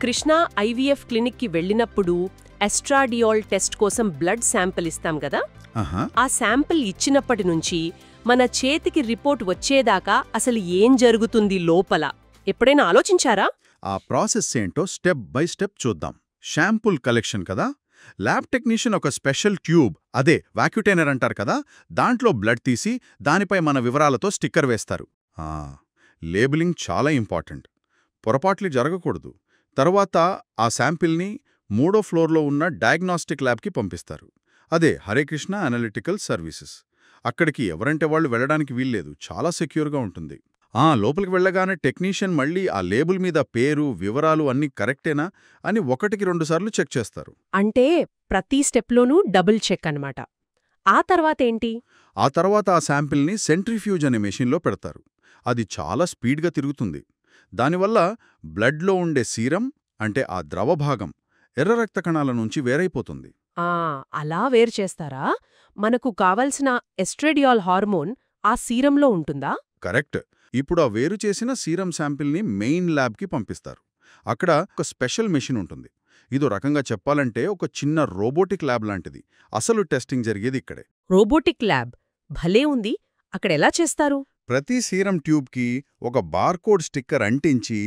Krishna IVF క్లినిక్కి వెళ్ళినప్పుడు oestradiol test కోసం బ్లడ్ శాంపిల్ ఇస్తాం కదా. ఆ శాంపిల్ ఇచ్చినప్పటి నుంచి మన చేతికి రిపోర్ట్ వచ్చేదాకా అసలు ఏం జరుగుతుంది లోపల ఎప్పుడైనా ఆలోచించారా? ఆ ప్రాసెస్ ఏంటో స్టెప్ బై స్టెప్ చూద్దాం. శాంపుల్ కలెక్షన్ కదా, ల్యాబ్ టెక్నీషియన్ ఒక స్పెషల్ ట్యూబ్, అదే వాక్యూటైనర్ అంటారు కదా, దాంట్లో బ్లడ్ తీసి దానిపై మన వివరాలతో స్టిక్కర్ వేస్తారు. లేబులింగ్ చాలా ఇంపార్టెంట్, పొరపాట్లు జరగకూడదు. తరువాత ఆ శాంపిల్ని 3వ ఫ్లోర్లో ఉన్న డయాగ్నాస్టిక్ ల్యాబ్కి పంపిస్తారు. అదే హరేకృష్ణ అనలిటికల్ సర్వీసెస్. అక్కడికి ఎవరంటే వాళ్ళు వెళ్ళడానికి వీల్లేదు, చాలా సెక్యూర్గా ఉంటుంది. లోపలికి వెళ్ళగానే టెక్నీషియన్ మళ్ళీ ఆ లేబుల్ మీద పేరు, వివరాలు అన్నీ కరెక్టేనా అని 1కి 2 సార్లు చెక్ చేస్తారు. అంటే ప్రతి స్టెప్లోనూ డబుల్ చెక్ అన్నమాట. ఆ తర్వాతేంటి? ఆ తర్వాత ఆ శాంపిల్ని సెంట్రిఫ్యూజ్ అనే మెషిన్లో పెడతారు. అది చాలా స్పీడ్గా తిరుగుతుంది. దానివల్ల బ్లడ్లో ఉండే సీరం, అంటే ఆ ద్రవభాగం, ఎర్ర రక్త కణాల నుంచి వేరైపోతుంది. అలా వేరు చేస్తారా? మనకు కావలసిన ఎస్ట్రాడియోల్ హార్మోన్ ఆ సీరంలో ఉంటుందా? కరెక్ట్. ఇప్పుడు ఆ వేరు చేసిన సీరం శాంపిల్ని మెయిన్ ల్యాబ్కి పంపిస్తారు. అక్కడ ఒక స్పెషల్ మెషిన్ ఉంటుంది. ఇదో రకంగా చెప్పాలంటే ఒక చిన్న రోబోటిక్ ల్యాబ్ లాంటిది. అసలు టెస్టింగ్ జరిగేది ఇక్కడే. రోబోటిక్ ల్యాబ్ భలే ఉంది. అక్కడెలా చేస్తారు? ప్రతి సీరం ట్యూబ్కి ఒక బార్కోడ్ స్టిక్కర్ అంటించి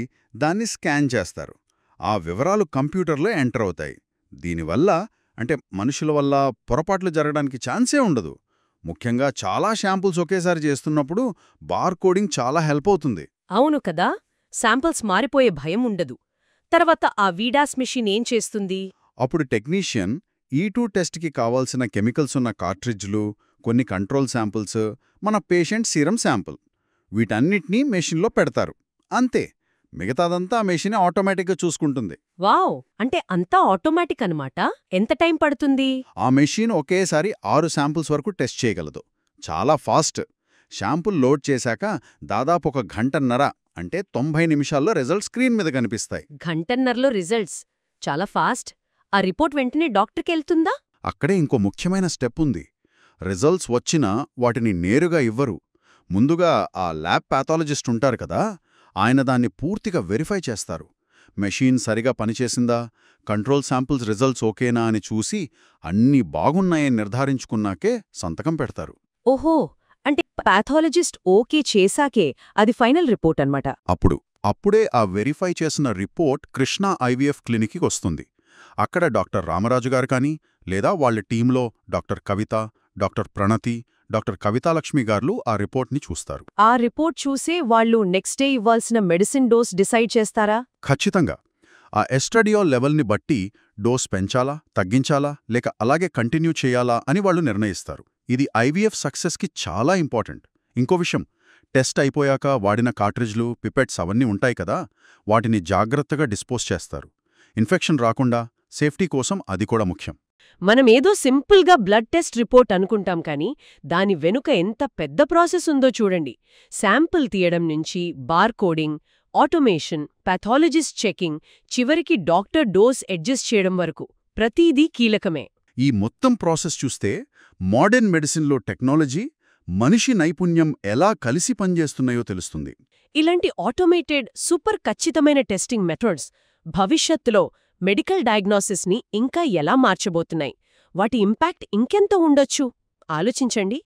దాన్ని స్కాన్ చేస్తారు. ఆ వివరాలు కంప్యూటర్లో ఎంటర్ అవుతాయి. దీనివల్ల, అంటే మనుషుల వల్ల, పొరపాట్లు జరగడానికి ఛాన్సే ఉండదు. ముఖ్యంగా చాలా శాంపుల్స్ ఒకేసారి చేస్తున్నప్పుడు బార్కోడింగ్ చాలా హెల్ప్ అవుతుంది. అవును కదా, శాంపిల్స్ మారిపోయే భయం ఉండదు. తర్వాత ఆ వీడాస్ మెషిన్ ఏం చేస్తుంది? అప్పుడు టెక్నీషియన్ E2 టెస్ట్కి కావాల్సిన కెమికల్స్ ఉన్న కార్ట్రిడ్జ్లు, కొన్ని కంట్రోల్ శాంపుల్స్, మన పేషెంట్ సీరం శాంపుల్, వీటన్నిటినీ మెషిన్లో పెడతారు. అంతే, మిగతాదంతా ఆ మెషిన్ ఆటోమేటిక్గా చూసుకుంటుంది. వావ్, అంటే అంతా ఆటోమేటిక్ అనమాట. ఎంత టైం పడుతుంది? ఆ మెషిన్ ఒకేసారి 6 శాంపుల్స్ వరకు టెస్ట్ చేయగలదు. చాలా ఫాస్ట్. శాంపుల్ లోడ్ చేశాక దాదాపు 1 గంటన్నర, అంటే 90 నిమిషాల్లో రిజల్ట్ స్క్రీన్ మీద కనిపిస్తాయి. గంటన్నరలో రిజల్ట్స్ చాలా ఫాస్ట్. ఆ రిపోర్ట్ వెంటనే డాక్టర్కెళ్తుందా? అక్కడే ఇంకో ముఖ్యమైన స్టెప్ ఉంది. రిజల్ట్స్ వచ్చినా వాటిని నేరుగా ఇవ్వరు. ముందుగా ఆ ల్యాబ్ పాథాలజిస్ట్ ఉంటారు కదా, ఆయన దాన్ని పూర్తిగా వెరిఫై చేస్తారు. మెషీన్ సరిగా పనిచేసిందా, కంట్రోల్ శాంపుల్స్ రిజల్ట్స్ ఓకేనా అని చూసి అన్నీ బాగున్నాయని నిర్ధారించుకున్నాకే సంతకం పెడతారు. ఓహో, అంటే పాథాలజిస్ట్ ఓకే చేశాకే అది ఫైనల్ రిపోర్ట్ అన్నమాట. అప్పుడే ఆ వెరిఫై చేసిన రిపోర్ట్ కృష్ణ ఐవీఎఫ్ క్లినిక్కి వస్తుంది. అక్కడ డాక్టర్ రామరాజు గారు కానీ, లేదా వాళ్ళ టీంలో డాక్టర్ కవిత, డాక్టర్ ప్రణతి, డాక్టర్ కవితాలక్ష్మి గారు ఆ రిపోర్ట్ని చూస్తారు. ఆ రిపోర్ట్ చూసే వాళ్ళు నెక్స్ట్ డే ఇవ్వాల్సిన మెడిసిన్ డోస్ డిసైడ్ చేస్తారా? ఖచ్చితంగా. ఆ ఎస్ట్రాడియోల్ లెవెల్ని బట్టి డోస్ పెంచాలా, తగ్గించాలా, లేక అలాగే కంటిన్యూ చేయాలా అని వాళ్ళు నిర్ణయిస్తారు. ఇది ఐవీఎఫ్ సక్సెస్కి చాలా ఇంపార్టెంట్. ఇంకో విషయం, టెస్ట్ అయిపోయాక వాడిన కార్ట్రిడ్జ్లు, పిపెట్స్ అవన్నీ ఉంటాయి కదా, వాటిని జాగ్రత్తగా డిస్పోజ్ చేస్తారు. ఇన్ఫెక్షన్ రాకుండా, సేఫ్టీ కోసం అది కూడా ముఖ్యం. మనమేదో సింపుల్గా బ్లడ్ టెస్ట్ రిపోర్ట్ అనుకుంటాం కానీ దాని వెనుక ఎంత పెద్ద ప్రాసెస్ ఉందో చూడండి. శాంపిల్ తీయడం నుంచి బార్కోడింగ్, ఆటోమేషన్, పాథాలజిస్ట్ చెకింగ్, చివరికి డాక్టర్ డోస్ అడ్జస్ట్ చేయడం వరకు ప్రతిదీ కీలకమే. ఈ మొత్తం ప్రాసెస్ చూస్తే మోడర్న్ మెడిసిన్లో టెక్నాలజీ, మనిషి నైపుణ్యం ఎలా కలిసి పనిచేస్తున్నాయో తెలుస్తుంది. ఇలాంటి ఆటోమేటెడ్, సూపర్ ఖచ్చితమైన టెస్టింగ్ మెథడ్స్ భవిష్యత్తులో మెడికల్ డయాగ్నోసిస్ని ఇంకా ఎలా మార్చబోతున్నాయి, వాటి ఇంపాక్ట్ ఇంకెంత ఉండొచ్చు ఆలోచించండి.